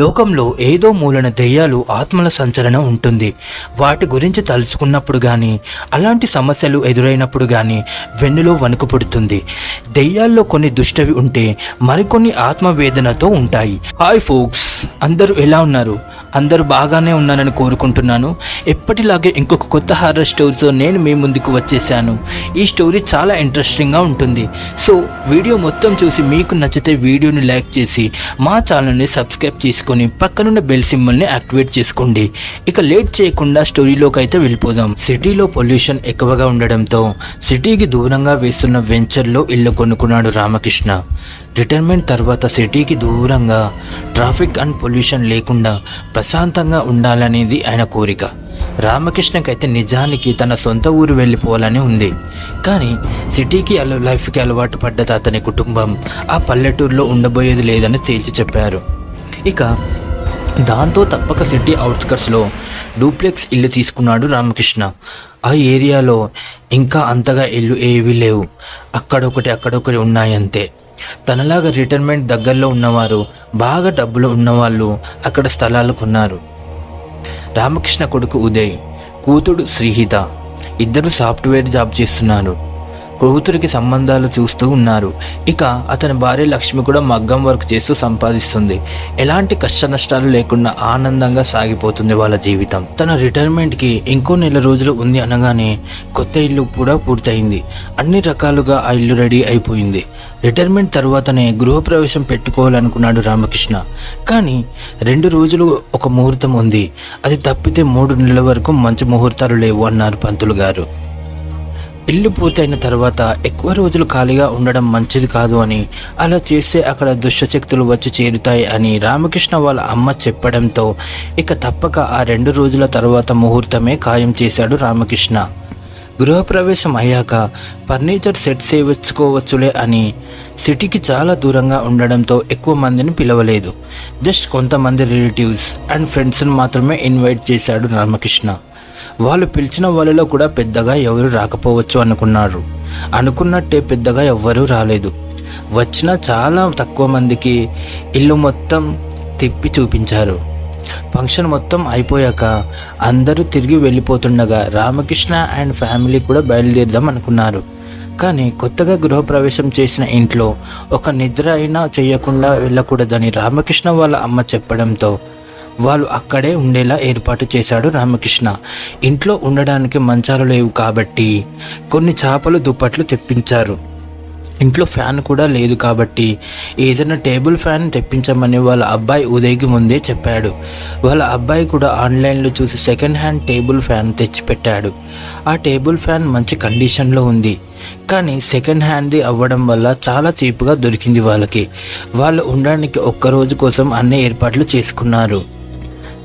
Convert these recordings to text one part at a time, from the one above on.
లోకంలో ఏదో మూలన దెయ్యాలు ఆత్మల సంచలనం ఉంటుంది. వాటి గురించి తలుచుకున్నప్పుడు కానీ, అలాంటి సమస్యలు ఎదురైనప్పుడు కానీ వెన్నులో వణుకు పుడుతుంది. దెయ్యాల్లో కొన్ని దుష్టవి ఉంటే మరికొన్ని ఆత్మవేదనతో ఉంటాయి. హాయ్ ఫోక్స్, అందరూ ఎలా ఉన్నారు? అందరూ బాగానే ఉన్నానని కోరుకుంటున్నాను. ఎప్పటిలాగే ఇంకొక కొత్త హారర్ స్టోరీతో నేను మీ ముందుకు వచ్చేసాను. ఈ స్టోరీ చాలా ఇంట్రెస్టింగ్గా ఉంటుంది. సో వీడియో మొత్తం చూసి మీకు నచ్చితే వీడియోని లైక్ చేసి మా ఛానల్ని సబ్స్క్రైబ్ చేసుకొని పక్కనున్న బెల్ సింబల్ని యాక్టివేట్ చేసుకోండి. ఇక లేట్ చేయకుండా స్టోరీలోకి అయితే వెళ్ళిపోదాం. సిటీలో పొల్యూషన్ ఎక్కువగా ఉండడంతో సిటీకి దూరంగా వేస్తున్న వెంచర్లో ఇల్లు కొనుక్కున్నాడు రామకృష్ణ. రిటైర్మెంట్ తర్వాత సిటీకి దూరంగా ట్రాఫిక్ అండ్ పొల్యూషన్ లేకుండా ప్రశాంతంగా ఉండాలనేది ఆయన కోరిక. రామకృష్ణకైతే నిజానికి తన సొంత ఊరు వెళ్ళిపోవాలని ఉంది. కానీ సిటీకి లైఫ్కి అలవాటు పడ్డ అతని కుటుంబం ఆ పల్లెటూరులో ఉండబోయేది లేదని తేల్చి చెప్పారు. ఇక దాంతో తప్పక సిటీ అవుట్స్కట్స్లో డూప్లెక్స్ ఇల్లు తీసుకున్నాడు రామకృష్ణ. ఆ ఏరియాలో ఇంకా అంతగా ఇల్లు ఏవీ లేవు, అక్కడొకటి ఉన్నాయంతే. తనలాగా రిటైర్మెంట్ దగ్గరలో ఉన్నవారు, బాగా డబ్బులు ఉన్నవాళ్ళు అక్కడ స్థలాలు కొన్నారు. రామకృష్ణ కొడుకు ఉదయ్, కూతుడు శ్రీహిత ఇద్దరు సాఫ్ట్వేర్ జాబ్ చేస్తున్నారు. కూతురికి సంబంధాలు చూస్తూ ఉన్నారు. ఇక అతని భార్య లక్ష్మి కూడా మగ్గం వర్క్ చేస్తూ సంపాదిస్తుంది. ఎలాంటి కష్ట నష్టాలు లేకుండా ఆనందంగా సాగిపోతుంది వాళ్ళ జీవితం. తన రిటైర్మెంట్కి ఇంకో నెల రోజులు ఉంది అనగానే కొత్త ఇల్లు కూడా పూర్తయింది. అన్ని రకాలుగా ఆ ఇల్లు రెడీ అయిపోయింది. రిటైర్మెంట్ తర్వాతనే గృహప్రవేశం పెట్టుకోవాలనుకున్నాడు రామకృష్ణ. కానీ 2 రోజులు ఒక ముహూర్తం ఉంది, అది తప్పితే 3 నెలల వరకు మంచి ముహూర్తాలు లేవు అన్నారు పంతులు గారు. ఇల్లు పూర్తయిన తర్వాత ఎక్కువ రోజులు ఖాళీగా ఉండడం మంచిది కాదు అని, అలా చేస్తే అక్కడ దుష్టశక్తులు వచ్చి చేరుతాయి అని రామకృష్ణ వాళ్ళ అమ్మ చెప్పడంతో ఇక తప్పక ఆ 2 రోజుల తర్వాత ముహూర్తమే ఖాయం చేశాడు రామకృష్ణ. గృహప్రవేశం అయ్యాక ఫర్నిచర్ సెట్ చేయించుకోవచ్చులే అని సిటీకి చాలా దూరంగా ఉండడంతో ఎక్కువ మందిని పిలవలేదు. జస్ట్ కొంతమంది రిలేటివ్స్ అండ్ ఫ్రెండ్స్ని మాత్రమే ఇన్వైట్ చేశాడు రామకృష్ణ. వాళ్ళు పిలిచిన వాళ్ళలో కూడా పెద్దగా ఎవరు రాకపోవచ్చు అనుకున్నారు. అనుకున్నట్టే పెద్దగా ఎవ్వరూ రాలేదు. వచ్చిన చాలా తక్కువ మందికి ఇల్లు మొత్తం తిప్పి చూపించారు. ఫంక్షన్ మొత్తం అయిపోయాక అందరూ తిరిగి వెళ్ళిపోతుండగా రామకృష్ణ అండ్ ఫ్యామిలీ కూడా బయలుదేరదాం అనుకున్నారు. కానీ కొత్తగా గృహప్రవేశం చేసిన ఇంట్లో ఒక నిద్ర అయినా చేయకుండా వెళ్ళకూడదని రామకృష్ణ వాళ్ళ అమ్మ చెప్పడంతో వాళ్ళు అక్కడే ఉండేలా ఏర్పాటు చేశాడు రామకృష్ణ. ఇంట్లో ఉండడానికి మంచాలు లేవు కాబట్టి కొన్ని చాపలు దుప్పట్లు తెప్పించారు. ఇంట్లో ఫ్యాన్ కూడా లేదు కాబట్టి ఏదైనా టేబుల్ ఫ్యాన్ తెప్పించమని వాళ్ళ అబ్బాయి ఉదయ్కి ముందే చెప్పాడు. వాళ్ళ అబ్బాయి కూడా ఆన్లైన్లో చూసి సెకండ్ హ్యాండ్ టేబుల్ ఫ్యాన్ తెచ్చిపెట్టాడు. ఆ టేబుల్ ఫ్యాన్ మంచి కండిషన్లో ఉంది, కానీ సెకండ్ హ్యాండ్ది అవ్వడం వల్ల చాలా చీప్గా దొరికింది వాళ్ళకి. వాళ్ళు ఉండడానికి ఒక్కరోజు కోసం అన్ని ఏర్పాట్లు చేసుకున్నారు.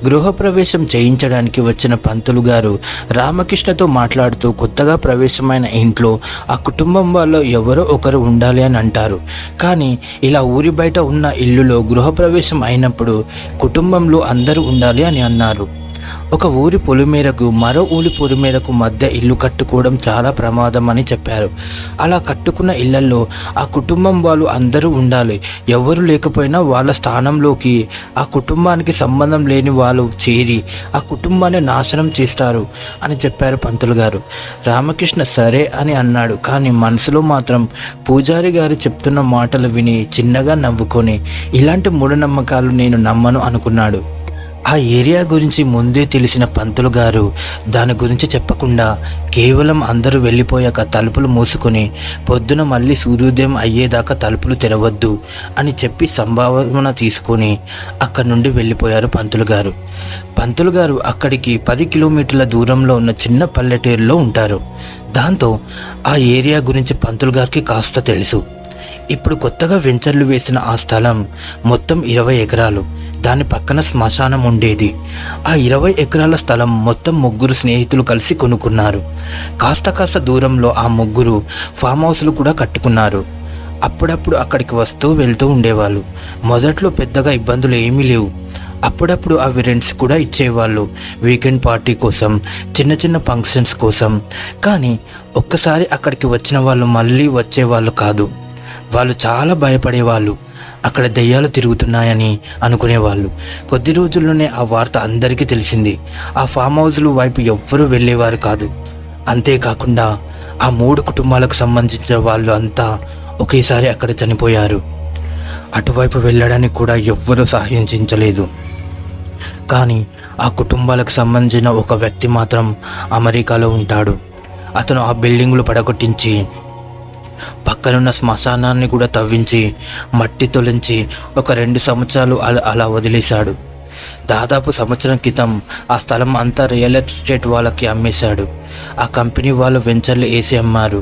గృహప్రవేశం చేయించడానికి వచ్చిన పంతులు గారు రామకృష్ణతో మాట్లాడుతూ కొత్తగా ప్రవేశమైన ఇంట్లో ఆ కుటుంబం వాళ్ళు ఎవరో ఒకరు ఉండాలి అని అంటారు. కానీ ఇలా ఊరి బయట ఉన్న ఇల్లులో గృహప్రవేశం అయినప్పుడు కుటుంబంలో అందరూ ఉండాలి అని అన్నారు. ఒక ఊరి పొలిమేరకు మరో ఊరి పొలిమేరకు మధ్య ఇల్లు కట్టుకోవడం చాలా ప్రమాదం అని చెప్పారు. అలా కట్టుకున్న ఇళ్లలో ఆ కుటుంబం వాళ్ళు అందరూ ఉండాలి. ఎవరు లేకపోయినా వాళ్ళ స్థానంలోకి ఆ కుటుంబానికి సంబంధం లేని వాళ్ళు చేరి ఆ కుటుంబాన్ని నాశనం చేస్తారు అని చెప్పారు పంతులు గారు. రామకృష్ణ సరే అని అన్నాడు. కానీ మనసులో మాత్రం పూజారి గారు చెప్తున్న మాటలు విని చిన్నగా నవ్వుకొని ఇలాంటి మూఢనమ్మకాలు నేను నమ్మను అనుకున్నాడు. ఆ ఏరియా గురించి ముందే తెలిసిన పంతులు గారు దాని గురించి చెప్పకుండా కేవలం అందరూ వెళ్ళిపోయాక తలుపులు మూసుకొని పొద్దున మళ్ళీ సూర్యోదయం అయ్యేదాకా తలుపులు తెరవద్దు అని చెప్పి సంభావన తీసుకొని అక్కడి నుండి వెళ్ళిపోయారు పంతులు గారు. పంతులు గారు అక్కడికి 10 కిలోమీటర్ల దూరంలో ఉన్న చిన్న పల్లెటూరులో ఉంటారు. దాంతో ఆ ఏరియా గురించి పంతులు గారికి కాస్త తెలుసు. ఇప్పుడు కొత్తగా వెంచర్లు వేసిన ఆ స్థలం మొత్తం 20 ఎకరాలు. దాని పక్కన శ్మశానం ఉండేది. ఆ 20 ఎకరాల స్థలం మొత్తం 3 స్నేహితులు కలిసి కొనుక్కున్నారు. కాస్త దూరంలో ఆ 3 ఫామ్ హౌస్లు కూడా కట్టుకున్నారు. అప్పుడప్పుడు అక్కడికి వస్తూ వెళ్తూ ఉండేవాళ్ళు. మొదట్లో పెద్దగా ఇబ్బందులు ఏమీ లేవు. అప్పుడప్పుడు అవి రెంట్స్ కూడా ఇచ్చేవాళ్ళు, వీకెండ్ పార్టీ కోసం, చిన్న ఫంక్షన్స్ కోసం. కానీ ఒక్కసారి అక్కడికి వచ్చిన వాళ్ళు మళ్ళీ వచ్చేవాళ్ళు కాదు. వాళ్ళు చాలా భయపడేవాళ్ళు. అక్కడ దెయ్యాలు తిరుగుతున్నాయని అనుకునేవాళ్ళు. కొద్ది రోజుల్లోనే ఆ వార్త అందరికీ తెలిసింది. ఆ ఫామ్ హౌస్లు వైపు ఎవ్వరూ వెళ్ళేవారు కాదు. అంతేకాకుండా ఆ 3 కుటుంబాలకు సంబంధించిన వాళ్ళు అంతా ఒకేసారి అక్కడ చనిపోయారు. అటువైపు వెళ్ళడానికి కూడా ఎవ్వరూ సహాయించలేదు. కానీ ఆ కుటుంబాలకు సంబంధించిన ఒక వ్యక్తి మాత్రం అమెరికాలో ఉంటాడు. అతను ఆ బిల్డింగులు పడగొట్టించి పక్కనున్న శ్మశానాన్ని కూడా తవ్వించి మట్టి తొలించి ఒక 2 సంవత్సరాలు అలా వదిలేశాడు. దాదాపు సంవత్సరం క్రితం ఆ స్థలం అంతా రియల్ ఎస్టేట్ వాళ్ళకి అమ్మేశాడు. ఆ కంపెనీ వాళ్ళు వెంచర్లు వేసి అమ్మారు.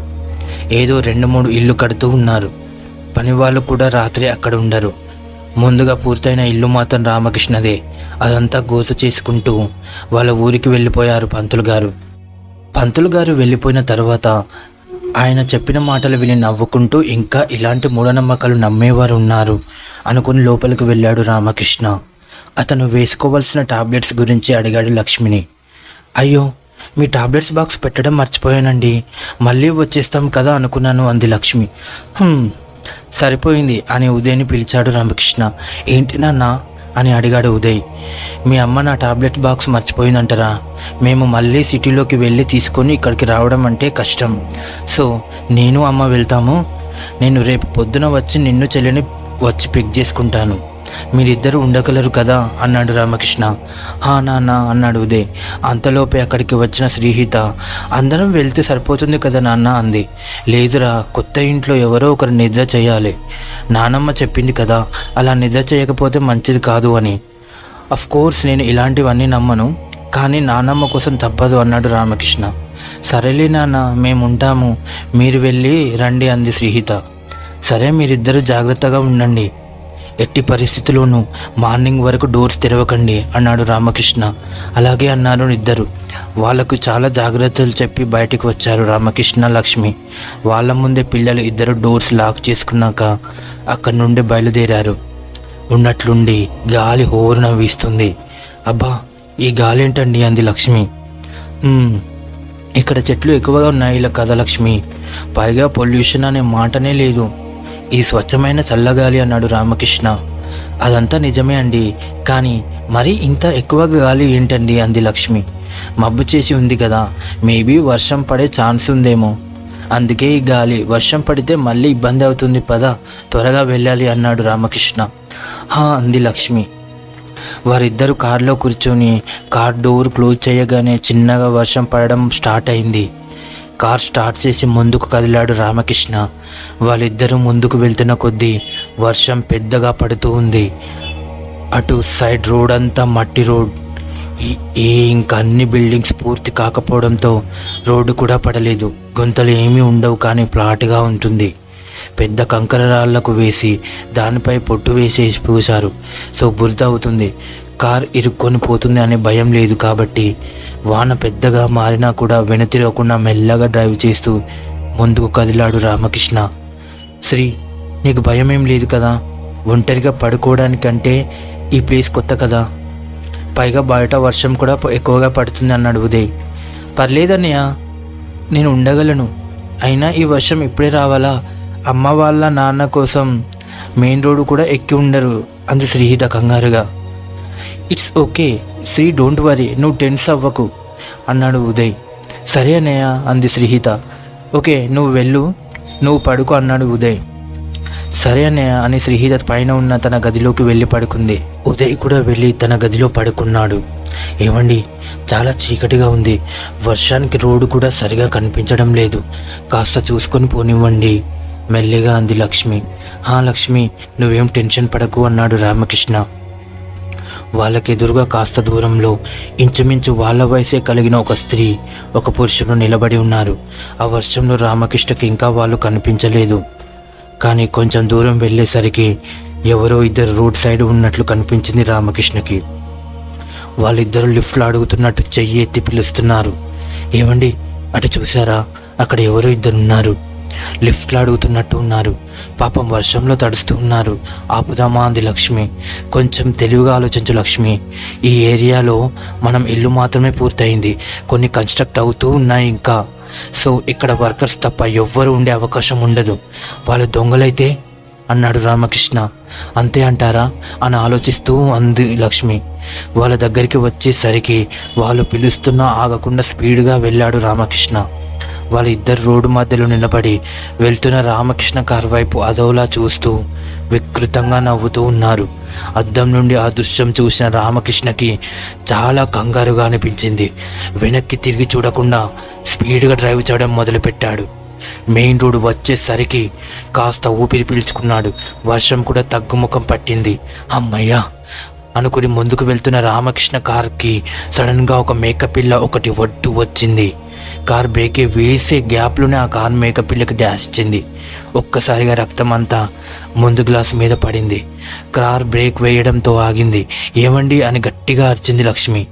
ఏదో 2-3 ఇల్లు కడుతూ ఉన్నారు. పని వాళ్ళు కూడా రాత్రి అక్కడ ఉండరు. ముందుగా పూర్తయిన ఇల్లు మాత్రం రామకృష్ణదే. అదంతా గోస చేసుకుంటూ వాళ్ళ ఊరికి వెళ్ళిపోయారు పంతులు గారు వెళ్ళిపోయిన తర్వాత ఆయన చెప్పిన మాటలు విని నవ్వుకుంటూ ఇంకా ఇలాంటి మూఢనమ్మకాలు నమ్మేవారు ఉన్నారు అనుకుని లోపలికి వెళ్ళాడు రామకృష్ణ. అతను వేసుకోవాల్సిన టాబ్లెట్స్ గురించి అడిగాడు లక్ష్మిని. అయ్యో, మీ టాబ్లెట్స్ బాక్స్ పెట్టడం మర్చిపోయానండి, మళ్ళీ వచ్చేస్తాం కదా అనుకున్నాను అంది లక్ష్మి. సరిపోయింది అని ఉదయ్ని పిలిచాడు రామకృష్ణ. ఏంటి నాన్న అని అడిగాడు ఉదయ్. మీ అమ్మ నా టాబ్లెట్ బాక్స్ మర్చిపోయిందంటారా? మేము మళ్ళీ సిటీలోకి వెళ్ళి తీసుకొని ఇక్కడికి రావడం అంటే కష్టం. సో నేను అమ్మ వెళ్తాము. నేను రేపు పొద్దున వచ్చి నిన్ను చెల్లిని వచ్చి పిక్ చేసుకుంటాను. మీరిద్దరూ ఉండగలరు కదా అన్నాడు రామకృష్ణ. నాన్న అన్నాడు ఉదయ్. అంతలోపే అక్కడికి వచ్చిన శ్రీహిత, అందరం వెళ్తే సరిపోతుంది కదా నాన్న అంది. లేదురా, కొత్త ఇంట్లో ఎవరో ఒకరు నిద్ర చేయాలి. నానమ్మ చెప్పింది కదా, అలా నిద్ర చేయకపోతే మంచిది కాదు అని. కోర్స్ నేను ఇలాంటివన్నీ నమ్మను, కానీ నానమ్మ కోసం తప్పదు అన్నాడు రామకృష్ణ. సరేలే నాన్న, మేముంటాము, మీరు వెళ్ళి రండి అంది శ్రీహిత. సరే, మీరిద్దరూ జాగ్రత్తగా ఉండండి. ఎట్టి పరిస్థితుల్లోనూ మార్నింగ్ వరకు డోర్స్ తెరవకండి అన్నాడు రామకృష్ణ. అలాగే అన్నారు ఇద్దరు. వాళ్లకు చాలా జాగ్రత్తలు చెప్పి బయటికి వచ్చారు రామకృష్ణ, లక్ష్మి. వాళ్ళ ముందే పిల్లలు ఇద్దరు డోర్స్ లాక్ చేసుకున్నాక అక్కడి నుండి బయలుదేరారు. ఉన్నట్లుండి గాలి హోరున వీస్తుంది. అబ్బా, ఈ గాలి ఏంటండి అంది లక్ష్మి. ఇక్కడ చెట్లు ఎక్కువగా ఉన్నాయి ఇలా కదా లక్ష్మి, పైగా పొల్యూషన్ అనే మాటనే లేదు. ఈ స్వచ్ఛమైన చల్లగాలి అన్నాడు రామకృష్ణ. అదంతా నిజమే అండి, కానీ మరీ ఇంత ఎక్కువ గాలి ఏంటండి అంది లక్ష్మి. మబ్బు చేసి ఉంది కదా, మేబీ వర్షం పడే ఛాన్స్ ఉందేమో, అందుకే ఈ గాలి. వర్షం పడితే మళ్ళీ ఇబ్బంది అవుతుంది, పద త్వరగా వెళ్ళాలి అన్నాడు రామకృష్ణ. అంది లక్ష్మి. వారిద్దరూ కారులో కూర్చొని కార్ డోర్ క్లోజ్ చేయగానే చిన్నగా వర్షం పడడం స్టార్ట్ అయింది. కార్ స్టార్ట్ చేసి ముందుకు కదిలాడు రామకృష్ణ. వాళ్ళిద్దరూ ముందుకు వెళ్తున్న కొద్దీ వర్షం పెద్దగా పడుతూ ఉంది. అటు సైడ్ రోడ్ అంతా మట్టి రోడ్. ఇంకా అన్ని బిల్డింగ్స్ పూర్తి కాకపోవడంతో రోడ్డు కూడా పడలేదు. గుంతలు ఏమీ ఉండవు, కానీ ఫ్లాట్గా ఉంటుంది. పెద్ద కంకర రాళ్లకు వేసి దానిపై పొట్టు వేసేసి పూశారు. సో బురద అవుతుంది. కార్ ఇరుక్కొని పోతుంది అనే భయం లేదు కాబట్టి వాన పెద్దగా మారినా కూడా వెనుతిరగకుండా మెల్లగా డ్రైవ్ చేస్తూ ముందుకు కదిలాడు రామకృష్ణ. శ్రీ, నీకు భయం ఏం లేదు కదా? ఒంటరిగా పడుకోవడానికంటే ఈ ప్లేస్ కొత్త కదా, పైగా బయట వర్షం కూడా ఎక్కువగా పడుతుంది అన్నాడు ఉదయ్. పర్లేదన్నయ్య, నేను ఉండగలను. అయినా ఈ వర్షం ఇప్పుడే రావాలా? అమ్మ వాళ్ళ నాన్న కోసం మెయిన్ రోడ్డు కూడా ఎక్కి ఉండరు అంది శ్రీహిత కంగారుగా. It's okay Sri, don't worry, నువ్వు టెన్స్ అవ్వకు అన్నాడు ఉదయ్. సరే అన్నయ్య అంది శ్రీహిత. ఓకే, నువ్వు వెళ్ళు, నువ్వు పడుకో అన్నాడు ఉదయ్. సరే అన్నయ్య అని శ్రీహిత పైన ఉన్న తన గదిలోకి వెళ్ళి పడుకుంది. ఉదయ్ కూడా వెళ్ళి తన గదిలో పడుకున్నాడు. ఏమండి, చాలా చీకటిగా ఉంది. వర్షానికి రోడ్డు కూడా సరిగా కనిపించడం లేదు. కాస్త చూసుకొని పోనివ్వండి మెల్లిగా అంది లక్ష్మి. లక్ష్మి, నువ్వేం టెన్షన్ పడకు అన్నాడు రామకృష్ణ. వాళ్ళకెదురుగా కాస్త దూరంలో ఇంచుమించు వాళ్ళ వయసే కలిగిన ఒక స్త్రీ, ఒక పురుషుడు నిలబడి ఉన్నారు. ఆ వర్షంలో రామకృష్ణకి ఇంకా వాళ్ళు కనిపించలేదు. కానీ కొంచెం దూరం వెళ్ళేసరికి ఎవరో ఇద్దరు రోడ్ సైడ్ ఉన్నట్లు కనిపించింది రామకృష్ణకి. వాళ్ళిద్దరూ లిఫ్ట్లో అడుగుతున్నట్టు చెయ్యి ఎత్తి పిలుస్తున్నారు. ఏమండి, అటు చూసారా? అక్కడ ఎవరో ఇద్దరు ఉన్నారు, లిఫ్ట్లో అడుగుతున్నట్టు ఉన్నారు. పాపం వర్షంలో తడుస్తూ ఉన్నారు. ఆపుదామా అంది లక్ష్మి. కొంచెం తెలివిగా ఆలోచించు లక్ష్మి. ఈ ఏరియాలో మనం ఇల్లు మాత్రమే పూర్తయింది, కొన్ని కన్స్ట్రక్ట్ అవుతూ ఉన్నాయి ఇంకా. సో ఇక్కడ వర్కర్స్ తప్ప ఎవ్వరూ ఉండే అవకాశం ఉండదు. వాళ్ళు దొంగలైతే అన్నాడు రామకృష్ణ. అంతే అంటారా అని ఆలోచిస్తూ అంది లక్ష్మి. వాళ్ళ దగ్గరికి వచ్చేసరికి వాళ్ళు పిలుస్తున్నా ఆగకుండా స్పీడ్గా వెళ్ళాడు రామకృష్ణ. వాళ్ళిద్దరు రోడ్డు మధ్యలో నిలబడి వెళ్తున్న రామకృష్ణ కారు వైపు అదోలా చూస్తూ వికృతంగా నవ్వుతూ ఉన్నారు. అద్దం నుండి ఆ దృశ్యం చూసిన రామకృష్ణకి చాలా కంగారుగా అనిపించింది. వెనక్కి తిరిగి చూడకుండా స్పీడ్గా డ్రైవ్ చేయడం మొదలుపెట్టాడు. మెయిన్ రోడ్ వచ్చేసరికి కాస్త ఊపిరి పీల్చుకున్నాడు. వర్షం కూడా తగ్గుముఖం పట్టింది. అమ్మయ్యా అనుకుని ముందుకు వెళ్తున్న రామకృష్ణ కార్కి సడన్గా ఒక మేకపిల్ల ఒకటి ఒడ్డు వచ్చింది. కార్ బ్రేక్ వేసే గ్యాప్లోనే ఆ కార్ మేకపిల్లకి డాష్ ఇచ్చింది. ఒక్కసారిగా రక్తం అంతా ముందు గ్లాసు మీద పడింది. కార్ బ్రేక్ వేయడంతో ఆగింది. ఏమండి అని గట్టిగా అరిచింది లక్ష్మి.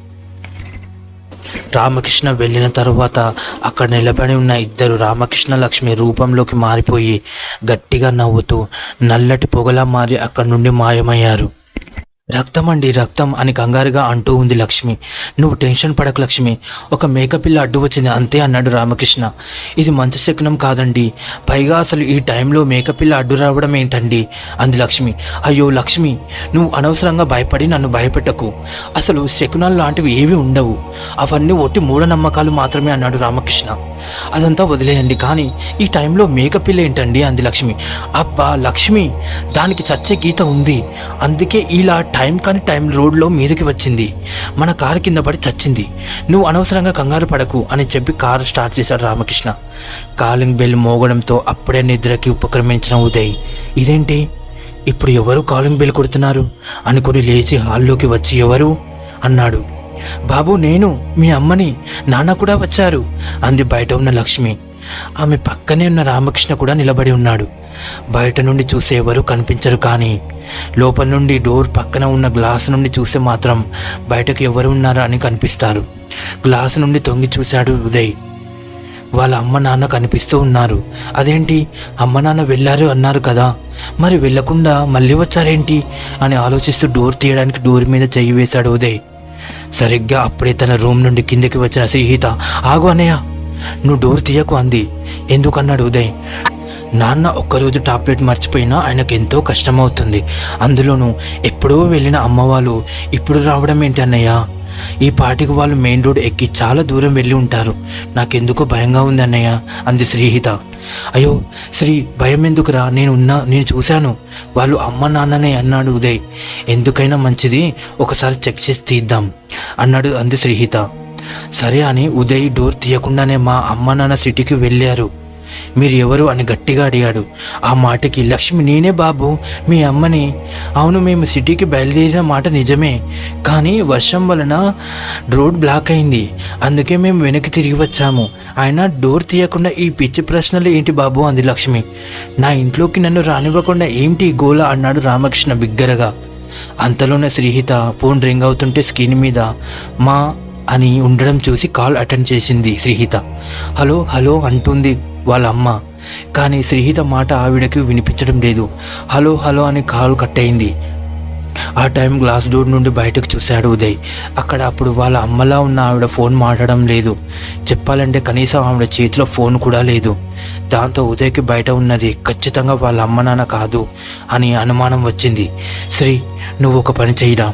రామకృష్ణ వెళ్ళిన తరువాత అక్కడ నిలబడి ఉన్న ఇద్దరు రామకృష్ణ లక్ష్మి రూపంలోకి మారిపోయి గట్టిగా నవ్వుతూ నల్లటి పొగలా మారి అక్కడి నుండి మాయమయ్యారు. రక్తం అండి, రక్తం అని కంగారుగా అంటూ ఉంది లక్ష్మి. నువ్వు టెన్షన్ పడకు లక్ష్మి, ఒక మేకపిల్ల అడ్డు వచ్చింది అంతే అన్నాడు రామకృష్ణ. ఇది మంచి శకునం కాదండి, పైగా అసలు ఈ టైంలో మేకపిల్ల అడ్డు రావడం ఏంటండి అంది లక్ష్మి. అయ్యో లక్ష్మి, నువ్వు అనవసరంగా భయపడి నన్ను భయపెట్టకు. అసలు శకునాలు లాంటివి ఏవి ఉండవు, అవన్నీ ఒట్టి మూఢనమ్మకాలు మాత్రమే అన్నాడు రామకృష్ణ. అదంతా వదిలేయండి, కానీ ఈ టైంలో మేకపిల్ల ఏంటండి అంది లక్ష్మి. అబ్బా లక్ష్మి, దానికి చచ్చే గీత ఉంది, అందుకే ఇలా టైం కాని టైం రోడ్లో మీదకి వచ్చింది, మన కారు కింద పడి చచ్చింది. నువ్వు అనవసరంగా కంగారు పడకు అని చెప్పి కారు స్టార్ట్ చేశాడు రామకృష్ణ. కాలింగ్ బెల్ మోగడంతో అప్పుడే నిద్రకి ఉపక్రమించిన ఉదయ్ ఇదేంటి ఇప్పుడు ఎవరు కాలింగ్ బెల్ కొడుతున్నారు అనుకుని లేచి హాల్లోకి వచ్చి ఎవరు అన్నాడు. బాబు నేను మీ అమ్మని, నాన్న కూడా వచ్చారు అంది బయట ఉన్న లక్ష్మి. ఆమె పక్కనే ఉన్న రామకృష్ణ కూడా నిలబడి ఉన్నాడు. బయట నుండి చూసే ఎవరు కనిపించరు, కానీ లోపల నుండి డోర్ పక్కన ఉన్న గ్లాసు నుండి చూసే మాత్రం బయటకు ఎవరు ఉన్నారా అని కనిపిస్తారు. గ్లాసు నుండి తొంగి చూశాడు ఉదయ్. వాళ్ళ అమ్మ నాన్న కనిపిస్తూ ఉన్నారు. అదేంటి అమ్మ నాన్న వెళ్ళారు అన్నారు కదా, మరి వెళ్ళకుండా మళ్ళీ వచ్చారేంటి అని ఆలోచిస్తూ డోర్ తీయడానికి డోర్ మీద చెయ్యి వేశాడు ఉదయ్. సరిగ్గా అప్పుడే తన రూమ్ నుండి కిందకి వచ్చిన శ్రీహిత ఆగు అన్నయ్య, నువ్వు డోర్ తీయకు అంది. ఎందుకన్నాడు ఉదయ్. నాన్న ఒక్కరోజు టాబ్లెట్ మర్చిపోయినా ఆయనకు ఎంతో కష్టమవుతుంది, అందులోనూ ఎప్పుడో వెళ్ళిన అమ్మవాళ్ళు ఇప్పుడు రావడం ఏంటి అన్నయ్య, ఈ పాటికి వాళ్ళు మెయిన్ రోడ్ ఎక్కి చాలా దూరం వెళ్ళి ఉంటారు, నాకెందుకో భయంగా ఉంది అన్నయ్య అంది శ్రీహిత. అయ్యో శ్రీ, భయం ఎందుకురా, నేను చూశాను, వాళ్ళు అమ్మ నాన్ననే అన్నాడు ఉదయ్. ఎందుకైనా మంచిది, ఒకసారి చెక్ చేసి తీద్దాం అన్నాడు అంది శ్రీహిత. సరే అని ఉదయ్ డోర్ తీయకుండానే మా అమ్మ నాన్న సిటీకి వెళ్ళారు, మీరు ఎవరు అని గట్టిగా అడిగాడు. ఆ మాటకి లక్ష్మి నేనే బాబు మీ అమ్మని. అవును, మేము సిటీకి బయలుదేరిన మాట నిజమే, కానీ వర్షం వలన రోడ్ బ్లాక్ అయింది, అందుకే మేము వెనక్కి తిరిగి వచ్చాము. ఆయన డోర్ తీయకుండా ఈ పిచ్చి ప్రశ్నలు ఏంటి బాబు అంది లక్ష్మి. నా ఇంట్లోకి నన్ను రానివ్వకుండా ఏంటి గోల అన్నాడు రామకృష్ణ బిగ్గరగా. అంతలోనే శ్రీహిత ఫోన్ రింగ్ అవుతుంటే స్క్రీన్ మీద మా అని ఉండడం చూసి కాల్ అటెండ్ చేసింది శ్రీహిత. హలో హలో అంటుంది వాళ్ళ అమ్మ, కానీ శ్రీహిత మాట ఆవిడకి వినిపించడం లేదు. హలో హలో అని కాల్ కట్ అయింది. ఆ టైం గ్లాస్ డోర్ నుండి బయటకు చూశాడు ఉదయ్. అక్కడ అప్పుడు వాళ్ళ అమ్మలా ఉన్న ఆవిడ ఫోన్ మాట్లాడడం లేదు, చెప్పాలంటే కనీసం ఆవిడ చేతిలో ఫోన్ కూడా లేదు. దాంతో ఉదయ్కి బయట ఉన్నది ఖచ్చితంగా వాళ్ళ అమ్మ నాన్న కాదు అని అనుమానం వచ్చింది. శ్రీ, నువ్వు ఒక పని చెయ్యిరా,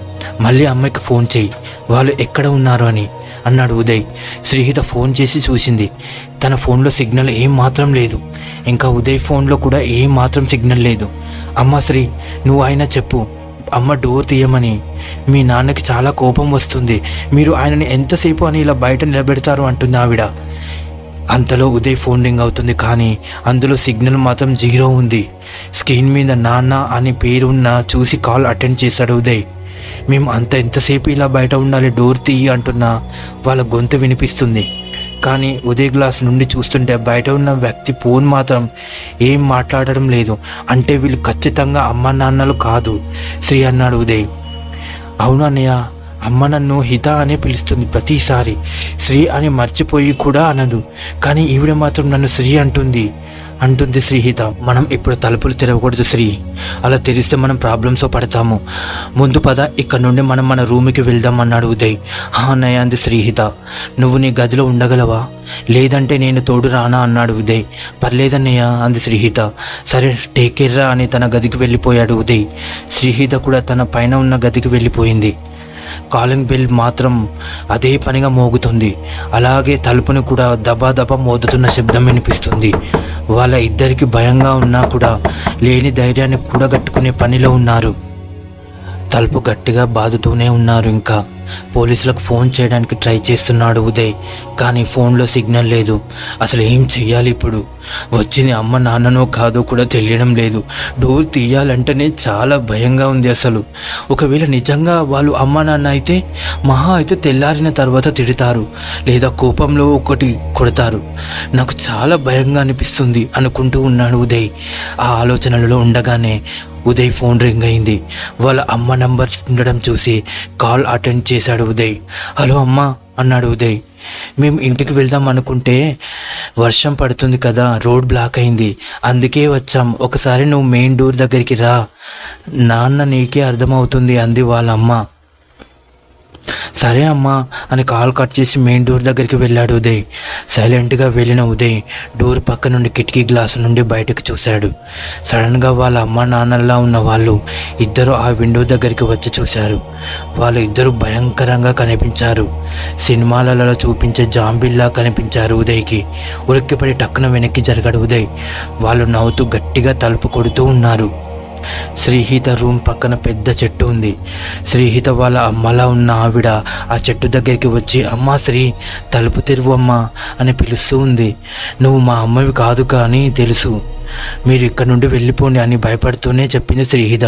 మళ్ళీ అమ్మకి ఫోన్ చెయ్యి, వాళ్ళు ఎక్కడ ఉన్నారు అని అన్నాడు ఉదయ్. శ్రీహిత ఫోన్ చేసి చూసింది, తన ఫోన్లో సిగ్నల్ ఏం మాత్రం లేదు, ఇంకా ఉదయ్ ఫోన్లో కూడా ఏం మాత్రం సిగ్నల్ లేదు. అమ్మ శ్రీ, నువ్వు అయినా చెప్పు, అమ్మ డోర్ తీయమని, మీ నాన్నకి చాలా కోపం వస్తుంది, మీరు ఆయనని ఎంతసేపు అని ఇలా బయట నిలబెడతారు అంటుంది ఆవిడ. అంతలో ఉదయ్ ఫోన్ రింగ్ అవుతుంది, కానీ అందులో సిగ్నల్ మాత్రం 0 ఉంది. స్క్రీన్ మీద నాన్న అని పేరు ఉన్న చూసి కాల్ అటెండ్ చేశాడు ఉదయ్. మేము ఎంతసేపు ఇలా బయట ఉండాలి, డోర్ తీయి అంటున్నా వాళ్ళ గొంతు వినిపిస్తుంది, కానీ ఉదయ్ గ్లాస్ నుండి చూస్తుంటే బయట ఉన్న వ్యక్తి ఫోన్ మాత్రం ఏం మాట్లాడడం లేదు. అంటే వీళ్ళు ఖచ్చితంగా అమ్మ నాన్నలు కాదు శ్రీ అన్నాడు ఉదయ్. అవును అన్నయ్య, అమ్మ నన్ను హిత అనే పిలుస్తుంది ప్రతిసారి, శ్రీ అని మర్చిపోయి కూడా అనదు, కానీ ఈవిడ మాత్రం నన్ను శ్రీ అంటుంది అంటుంది శ్రీహిత. మనం ఇప్పుడు తలుపులు తెరవకూడదు శ్రీ, అలా తెరిస్తే మనం ప్రాబ్లమ్స్తో పడతాము. ముందు పద, ఇక్కడ నుండి మనం మన రూమ్కి వెళ్దాం అన్నాడు ఉదయ్. అన్నయ్య అంది శ్రీహిత. నువ్వు నీ గదిలో ఉండగలవా, లేదంటే నేను తోడు రానా అన్నాడు ఉదయ్. పర్లేదన్నయ్య అంది శ్రీహిత. సరే టేక్ కేర్ రా అని తన గదికి వెళ్ళిపోయాడు ఉదయ్. శ్రీహిత కూడా తన పైన ఉన్న గదికి వెళ్ళిపోయింది. కాలింగ్ బెల్ మాత్రం అదే పనిగా మోగుతుంది. అలాగే తలుపుని కూడా దబా దబా మోదుతున్న శబ్దం వినిపిస్తుంది. వాళ్ళ ఇద్దరికి భయంగా ఉన్నా కూడా లేని ధైర్యాన్ని కూడగట్టుకునే పనిలో ఉన్నారు. తలుపు గట్టిగా బాదుతూనే ఉన్నారు. ఇంకా పోలీసులకు ఫోన్ చేయడానికి ట్రై చేస్తున్నాడు ఉదయ్, కానీ ఫోన్లో సిగ్నల్ లేదు. అసలు ఏం చెయ్యాలి ఇప్పుడు? వచ్చింది అమ్మ నాన్ననో కాదో కూడా తెలియడం లేదు. డోర్ తీయాలంటేనే చాలా భయంగా ఉంది. అసలు ఒకవేళ నిజంగా వాళ్ళు అమ్మ నాన్న అయితే మహా అయితే తెల్లారిన తర్వాత తిడతారు, లేదా కోపంలో ఒకటి కొడతారు. నాకు చాలా భయంగా అనిపిస్తుంది అనుకుంటూ ఉన్నాడు ఉదయ్. ఆ ఆలోచనలలో ఉండగానే ఉదయ్ ఫోన్ రింగ్ అయింది. వాళ్ళ అమ్మ నంబర్ ఉండడం చూసి కాల్ అటెండ్ చేశాడు ఉదయ్. హలో అమ్మా అన్నాడు ఉదయ్. మేము ఇంటికి వెళ్దాం అనుకుంటే వర్షం పడుతుంది కదా, రోడ్ బ్లాక్ అయింది, అందుకే వచ్చాం. ఒకసారి నువ్వు మెయిన్ డోర్ దగ్గరికి రా, నాన్న నీకే అర్థమవుతుంది అంది వాళ్ళ అమ్మ. సరే అమ్మా అని కాల్ కట్ చేసి మెయిన్ డోర్ దగ్గరికి వెళ్ళాడు ఉదయ్. సైలెంట్గా వెళ్ళిన ఉదయ్ డోర్ పక్క నుండి కిటికీ గ్లాసు నుండి బయటకు చూశాడు. సడన్గా వాళ్ళ అమ్మ నాన్నల్లా ఉన్న వాళ్ళు ఇద్దరు ఆ విండో దగ్గరికి వచ్చి చూశారు. వాళ్ళు ఇద్దరు భయంకరంగా కనిపించారు. సినిమాలలో చూపించే జాంబిల్లా కనిపించారు ఉదయ్కి. ఉలిక్కిపడి టక్కున వెనక్కి జరిగాడు ఉదయ్. వాళ్ళు నవ్వుతూ గట్టిగా తలుపు కొడుతూ ఉన్నారు. శ్రీహిత రూమ్ పక్కన పెద్ద చెట్టు ఉంది. శ్రీహిత వాళ్ళ అమ్మలా ఉన్న ఆవిడ ఆ చెట్టు దగ్గరికి వచ్చి, అమ్మా శ్రీ, తలుపు తెరువు అమ్మా అని పిలుస్తూ ఉంది. నువ్వు మా అమ్మవి కాదు కానీ తెలుసు, మీరు ఇక్కడ నుండి వెళ్ళిపోండి అని భయపడుతూనే చెప్పింది శ్రీహిత.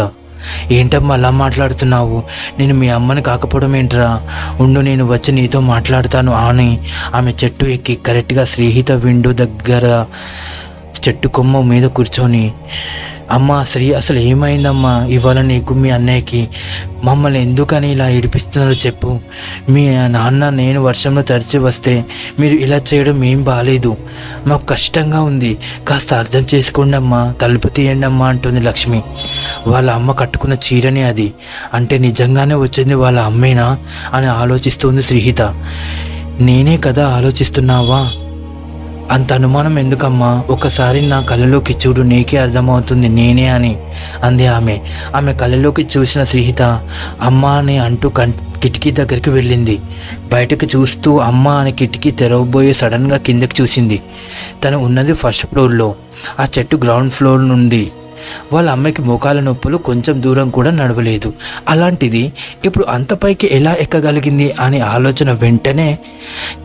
ఏంటమ్మా అలా మాట్లాడుతున్నావు? నేను మీ అమ్మని కాకపోవడం ఏంట్రా, ఉండు నేను వచ్చి నీతో మాట్లాడతాను అని ఆమె చెట్టు ఎక్కి కరెక్ట్గా శ్రీహిత విండో దగ్గర చెట్టు కొమ్మ మీద కూర్చొని, అమ్మా శ్రీ, అసలు ఏమైందమ్మా ఇవాళ నీకు మీ అన్నయ్యకి? మమ్మల్ని ఎందుకని ఇలా ఏడిపిస్తున్నారో చెప్పు. మీ నాన్న నేను వర్షంలో తడిచి వస్తే మీరు ఇలా చేయడం ఏం బాగాలేదు, మాకు కష్టంగా ఉంది, కాస్త అర్థం చేసుకోండి అమ్మా, తలుపు తీయండి అమ్మా అంటుంది లక్ష్మి. వాళ్ళ అమ్మ కట్టుకున్న చీరని అది, అంటే నిజంగానే వచ్చింది వాళ్ళ అమ్మేనా అని ఆలోచిస్తుంది శ్రీహిత. నేనే కదా ఆలోచిస్తున్నావా? అంత అనుమానం ఎందుకమ్మా, ఒకసారి నా కళ్ళలోకి చూడు, నీకే అర్థమవుతుంది నేనే అని అంది ఆమె. ఆమె కళ్ళలోకి చూసిన శ్రీహిత అమ్మ అని అంటూ కిటికీ దగ్గరికి వెళ్ళింది. బయటకు చూస్తూ అమ్మ అని కిటికీ తెరవబోయే సడన్గా కిందకి చూసింది. తను ఉన్నది ఫస్ట్ ఫ్లోర్లో, ఆ చెట్టు గ్రౌండ్ ఫ్లోర్ నుండి. వాళ్ళ అమ్మకి మోకాల నొప్పులు, కొంచెం దూరం కూడా నడవలేదు. అలాంటిది ఇప్పుడు అంత పైకి ఎలా ఎక్కగలిగింది అనే ఆలోచన వెంటనే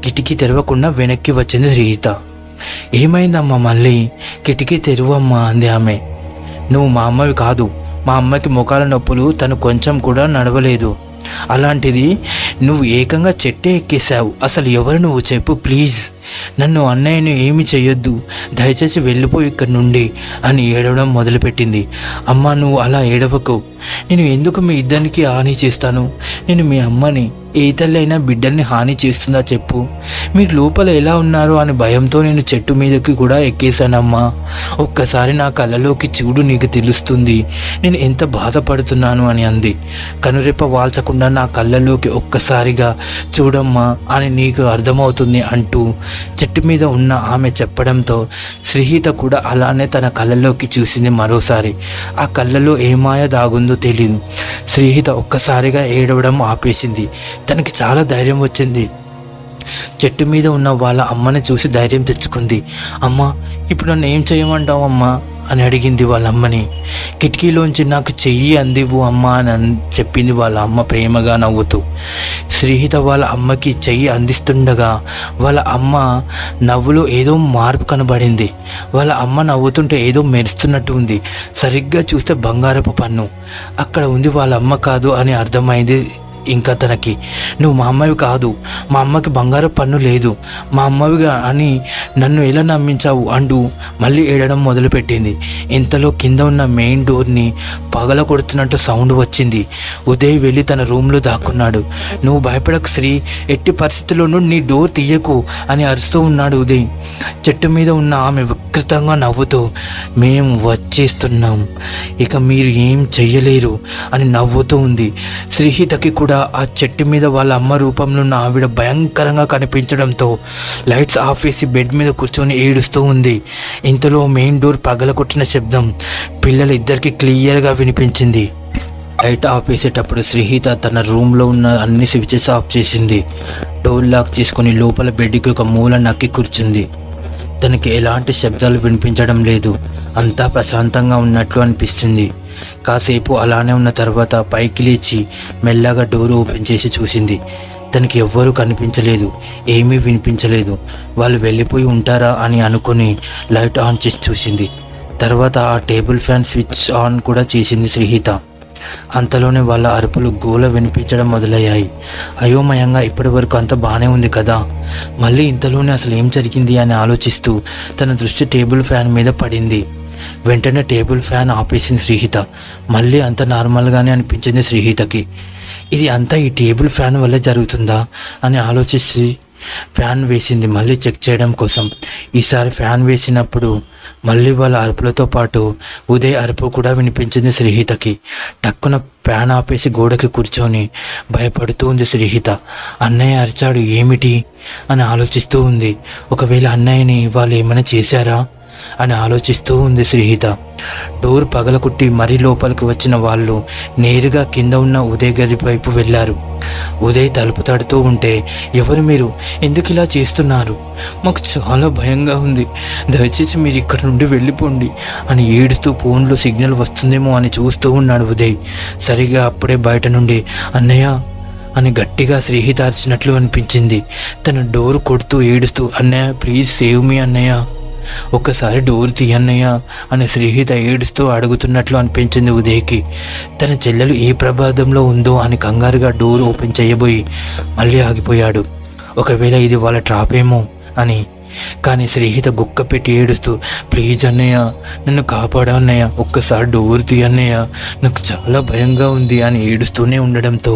కిటికీ తెరవకుండా వెనక్కి వచ్చింది శ్రీహిత. ఏమైందమ్మా మళ్ళీ? కిటికీ తెరువమ్మా అంది ఆమె. నువ్వు మా అమ్మవి కాదు, మా అమ్మకి మోకాల నొప్పులు, తను కొంచెం కూడా నడవలేదు. అలాంటిది నువ్వు ఏకంగా చెట్టే ఎక్కేశావు. అసలు ఎవరు నువ్వు చెప్పు ప్లీజ్, నన్ను అన్నయ్యను ఏమి చెయ్యొద్దు, దయచేసి వెళ్ళిపో ఇక్కడి నుండి అని ఏడవడం మొదలుపెట్టింది. అమ్మ నువ్వు అలా ఏడవకు, నేను ఎందుకు మీ ఇద్దరికి హాని చేస్తాను? నేను మీ అమ్మని, ఏ తల్లి అయినా బిడ్డల్ని హాని చేస్తుందా చెప్పు? మీరు లోపల ఎలా ఉన్నారు అని భయంతో నేను చెట్టు మీదకి కూడా ఎక్కేశానమ్మా. ఒక్కసారి నా కళ్ళలోకి చూడు, నీకు తెలుస్తుంది నేను ఎంత బాధపడుతున్నాను అని అంది. కనురెప్ప వాల్చకుండా నా కళ్ళలోకి ఒక్కసారిగా చూడమ్మా అని నీకు అర్థమవుతుంది అంటూ చెట్టు మీద ఉన్న ఆమె చెప్పడంతో శ్రీహిత కూడా అలానే తన కళ్ళలోకి చూసింది మరోసారి. ఆ కళ్ళలో ఏమాయ దాగుందో తెలియదు. శ్రీహిత ఒక్కసారిగా ఏడవడం ఆపేసింది. తనకి చాలా ధైర్యం వచ్చింది. చెట్టు మీద ఉన్న వాళ్ళ అమ్మని చూసి ధైర్యం తెచ్చుకుంది. అమ్మ ఇప్పుడు నన్ను ఏం చేయమంటావు అమ్మా అని అడిగింది వాళ్ళ అమ్మని. కిటికీలోంచి నాకు చెయ్యి అందివు అమ్మ అని చెప్పింది వాళ్ళ అమ్మ ప్రేమగా నవ్వుతూ. శ్రీహిత వాళ్ళ అమ్మకి చెయ్యి అందిస్తుండగా వాళ్ళ అమ్మ నవ్వులో ఏదో మార్పు కనబడింది. వాళ్ళ అమ్మ నవ్వుతుంటే ఏదో మెరుస్తున్నట్టు ఉంది. సరిగ్గా చూస్తే బంగారపు పన్ను అక్కడ ఉంది, వాళ్ళ అమ్మ కాదు అని అర్థమైంది ఇంకా తనకి. నువ్వు మా అమ్మవి కాదు, మా అమ్మకి బంగారు పన్ను లేదు, మా అమ్మవిగా అని నన్ను ఎలా నమ్మించావు అంటూ మళ్ళీ ఏడడం మొదలుపెట్టింది. ఇంతలో కింద ఉన్న మెయిన్ డోర్ని పగల కొడుతున్నట్టు సౌండ్ వచ్చింది. ఉదయ్ వెళ్ళి తన రూమ్లో దాక్కున్నాడు. నువ్వు భయపడకు శ్రీ, ఎట్టి పరిస్థితుల్లోనూ నీ డోర్ తీయకు అని అరుస్తూ ఉన్నాడు ఉదయ్. చెట్టు మీద ఉన్న ఆమె వికృతంగా నవ్వుతూ, మేం వచ్చేస్తున్నాం, ఇక మీరు ఏం చెయ్యలేరు అని నవ్వుతూ ఉంది. శ్రీహితకి కూడా ఆ చెట్టు మీద వాళ్ళ అమ్మ రూపంలో ఉన్న ఆవిడ భయంకరంగా కనిపించడంతో లైట్స్ ఆఫ్ చేసి బెడ్ మీద కూర్చొని ఏడుస్తూ ఉంది. ఇంతలో మెయిన్ డోర్ పగలగొట్టిన శబ్దం పిల్లలిద్దరికీ క్లియర్గా వినిపించింది. లైట్ ఆఫ్ చేసేటప్పుడు శ్రీహిత తన రూమ్లో ఉన్న అన్ని స్విచెస్ ఆఫ్ చేసింది. డోర్ లాక్ చేసుకుని లోపల బెడ్కి ఒక మూల నక్కి కూర్చుంది. తనకి ఎలాంటి శబ్దాలు వినిపించడం లేదు, అంతా ప్రశాంతంగా ఉన్నట్లు అనిపిస్తుంది. కాసేపు అలానే ఉన్న తర్వాత పైకి లేచి మెల్లగా డోర్ ఓపెన్ చేసి చూసింది. తనకి ఎవ్వరూ కనిపించలేదు, ఏమీ వినిపించలేదు. వాళ్ళు వెళ్ళిపోయి ఉంటారా అని అనుకుని లైట్ ఆన్ చేసి చూసింది. తర్వాత ఆ టేబుల్ ఫ్యాన్ స్విచ్ ఆన్ కూడా చేసింది శ్రీహిత. అంతలోనే వాళ్ళ అరుపులు గోల వినిపించడం మొదలయ్యాయి. అయోమయంగా ఇప్పటి వరకు అంత బాగానే ఉంది కదా, మళ్ళీ ఇంతలోనే అసలు ఏం జరిగింది అని ఆలోచిస్తూ తన దృష్టి టేబుల్ ఫ్యాన్ మీద పడింది. వెంటనే టేబుల్ ఫ్యాన్ ఆపేసింది శ్రీహిత. మళ్ళీ అంత నార్మల్గానే అనిపించింది శ్రీహితకి. ఇది అంతా ఈ టేబుల్ ఫ్యాన్ వల్లే జరుగుతుందా అని ఆలోచిస్తే ఫ్యాన్ వేసింది మళ్ళీ చెక్ చేయడం కోసం. ఈసారి ఫ్యాన్ వేసినప్పుడు మళ్ళీ వాళ్ళ అరుపులతో పాటు ఉదయ్ అరుపు కూడా వినిపించింది శ్రీహితకి. టక్కున ఫ్యాన్ ఆపేసి గోడకి కూర్చొని భయపడుతూ ఉంది శ్రీహిత. అన్నయ్య అరిచాడు ఏమిటి అని ఆలోచిస్తూ ఉంది. ఒకవేళ అన్నయ్యని వాళ్ళు ఏమైనా చేశారా అని ఆలోచిస్తూ ఉంది శ్రీహిత. డోర్ పగలకుట్టి మరీ లోపలికి వచ్చిన వాళ్ళు నేరుగా కింద ఉన్న ఉదయ్ గది వైపు వెళ్ళారు. ఉదయ్ తలుపు తడుతూ ఉంటే, ఎవరు మీరు, ఎందుకు ఇలా చేస్తున్నారు, మాకు చాలా భయంగా ఉంది, దయచేసి మీరు ఇక్కడ నుండి వెళ్ళిపోండి అని ఏడుస్తూ ఫోన్లో సిగ్నల్ వస్తుందేమో అని చూస్తూ ఉన్నాడు ఉదయ్. సరిగా అప్పుడే బయట నుండి అన్నయ్య అని గట్టిగా శ్రీహిత అరిచినట్లు అనిపించింది. తన డోర్ కొడుతూ ఏడుస్తూ, అన్నయ్య ప్లీజ్ సేవ్ మీ అన్నయ్య, ఒక్కసారి డోర్ తీయన్నయ్య అని శ్రీహిత ఏడుస్తూ అడుగుతున్నట్లు అనిపించింది ఉదయ్కి. తన చెల్లెలు ఏ ప్రమాదంలో ఉందో అని కంగారుగా డోర్ ఓపెన్ చేయబోయి మళ్ళీ ఆగిపోయాడు. ఒకవేళ ఇది వాళ్ళ ట్రాప్ ఏమో అని. కానీ శ్రీహిత గుక్క పెట్టి ఏడుస్తూ, ప్లీజ్ అన్నయ్య, నన్ను కాపాడు అన్నయ్య, ఒక్కసారి డోర్ తీయన్నయ్య, నాకు చాలా భయంగా ఉంది అని ఏడుస్తూనే ఉండడంతో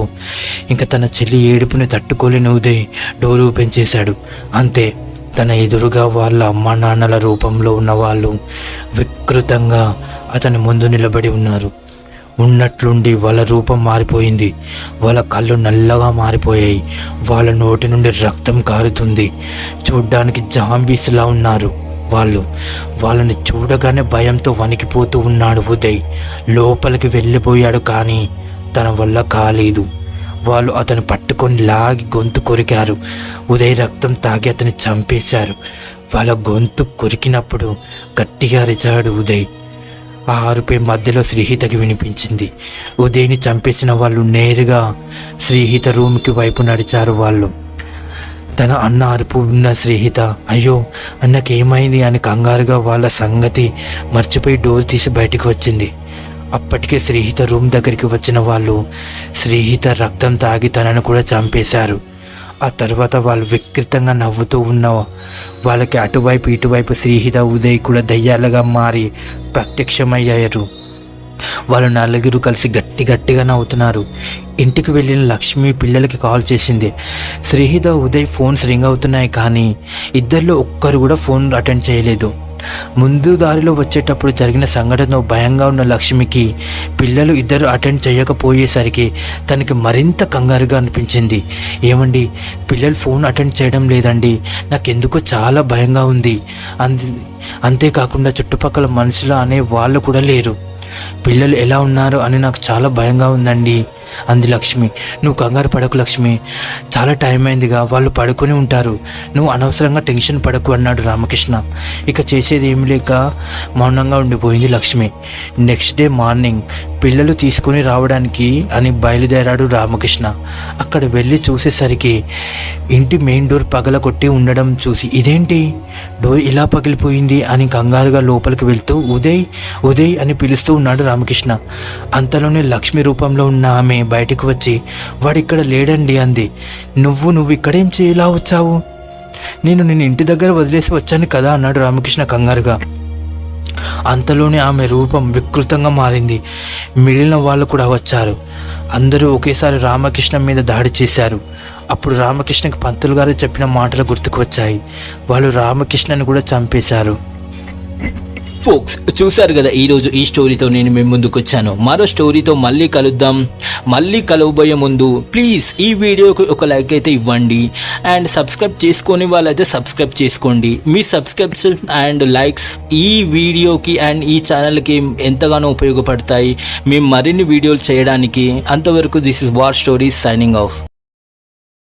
ఇంకా తన చెల్లి ఏడుపుని తట్టుకోలేని ఉదయ్ డోర్ ఓపెన్ చేశాడు. అంతే, తన ఎదురుగా వాళ్ళ అమ్మ నాన్నల రూపంలో ఉన్న వాళ్ళు వికృతంగా అతని ముందు నిలబడి ఉన్నారు. ఉన్నట్లుండి వాళ్ళ రూపం మారిపోయింది. వాళ్ళ కళ్ళు నల్లగా మారిపోయాయి. వాళ్ళ నోటి నుండి రక్తం కారుతుంది. చూడ్డానికి జాంబీస్లా ఉన్నారు వాళ్ళు. వాళ్ళని చూడగానే భయంతో వణికిపోతూ ఉన్నాడు ఉదయ్. లోపలికి వెళ్ళిపోయాడు, కానీ తన వల్ల కాలేదు. వాళ్ళు అతను పట్టుకొని లాగి గొంతు కొరికారు. ఉదయ్ రక్తం తాగి అతన్ని చంపేశారు. వాళ్ళ గొంతు కొరికినప్పుడు గట్టిగా అరిచాడు ఉదయ్. ఆ అరుపే మధ్యలో శ్రీహితకి వినిపించింది. ఉదయ్ని చంపేసిన వాళ్ళు నేరుగా శ్రీహిత రూమ్కి వైపు నడిచారు. వాళ్ళు తన అన్న అరుపు ఉన్న శ్రీహిత, అయ్యో అన్నకేమైంది అని కంగారుగా వాళ్ళ సంగతి మర్చిపోయి డోర్ తీసి బయటికి వచ్చింది. అప్పటికే శ్రీహిత రూమ్ దగ్గరికి వచ్చిన వాళ్ళు శ్రీహిత రక్తం తాగి తనను కూడా చంపేశారు. ఆ తర్వాత వాళ్ళు వికృతంగా నవ్వుతూ ఉన్న వాళ్ళకి అటువైపు ఇటువైపు శ్రీహిత ఉదయ్ కూడా దయ్యాలుగా మారి ప్రత్యక్షమయ్యారు. వాళ్ళు నలుగురు కలిసి గట్టిగా నవ్వుతున్నారు. ఇంటికి వెళ్ళిన లక్ష్మి పిల్లలకి కాల్ చేసింది. శ్రీహిత ఉదయ్ ఫోన్స్ రింగ్ అవుతున్నాయి, కానీ ఇద్దరిలో ఒక్కరు కూడా ఫోన్ అటెండ్ చేయలేదు. ముందు దారిలో వచ్చేటప్పుడు జరిగిన సంఘటనలో భయంగా ఉన్న లక్ష్మికి పిల్లలు ఇద్దరు అటెండ్ చేయకపోయేసరికి తనకి మరింత కంగారుగా అనిపించింది. ఏమండి, పిల్లలు ఫోన్ అటెండ్ చేయడం లేదండి, నాకెందుకో చాలా భయంగా ఉంది. అంతేకాకుండా చుట్టుపక్కల మనుషులు అనే వాళ్ళు కూడా లేరు. పిల్లలు ఎలా ఉన్నారు అని నాకు చాలా భయంగా ఉందండి అంది లక్ష్మి. నువ్వు కంగారు పడకు లక్ష్మి, చాలా టైం అయిందిగా, వాళ్ళు పడుకొని ఉంటారు, నువ్వు అనవసరంగా టెన్షన్ పడకు అన్నాడు రామకృష్ణ. ఇక చేసేది ఏమి లేక మౌనంగా ఉండిపోయింది లక్ష్మి. నెక్స్ట్ డే మార్నింగ్ పిల్లలు తీసుకుని రావడానికి అని బయలుదేరాడు రామకృష్ణ. అక్కడ వెళ్ళి చూసేసరికి ఇంటి మెయిన్ డోర్ పగలగొట్టి ఉండడం చూసి, ఇదేంటి డోర్ ఇలా పగిలిపోయింది అని కంగారుగా లోపలికి వెళ్తూ ఉదయ్ ఉదయ్ అని పిలుస్తూ ఉన్నాడు రామకృష్ణ. అంతలోనే లక్ష్మి రూపంలో ఉన్న ఆమె బయటికి వచ్చి వాడు ఇక్కడ లేడండి అంది. నువ్వు ఇక్కడేం చేయలా వచ్చావు? నేను ఇంటి దగ్గర వదిలేసి వచ్చాను కదా అన్నాడు రామకృష్ణ కంగారుగా. అంతలోనే ఆమె రూపం వికృతంగా మారింది. మిగిలిన వాళ్ళు కూడా వచ్చారు. అందరూ ఒకేసారి రామకృష్ణ మీద దాడి చేశారు. అప్పుడు రామకృష్ణకి పంతులు గారు చెప్పిన మాటలు గుర్తుకు వచ్చాయి. వాళ్ళు రామకృష్ణని కూడా చంపేశారు. ఫోక్స్, చూశారు కదా ఈరోజు ఈ స్టోరీతో నేను మీ ముందుకు వచ్చాను. మరో స్టోరీతో మళ్ళీ కలుద్దాం. మళ్ళీ కలవబోయే ముందు ప్లీజ్ ఈ వీడియోకి ఒక లైక్ అయితే ఇవ్వండి. అండ్ సబ్స్క్రైబ్ చేసుకొని వాళ్ళైతే సబ్స్క్రైబ్ చేసుకోండి. మీ సబ్స్క్రిప్షన్ అండ్ లైక్స్ ఈ వీడియోకి అండ్ ఈ ఛానల్కి ఎంతగానో ఉపయోగపడతాయి మేము మరిన్ని వీడియోలు చేయడానికి. అంతవరకు this is war stories signing off.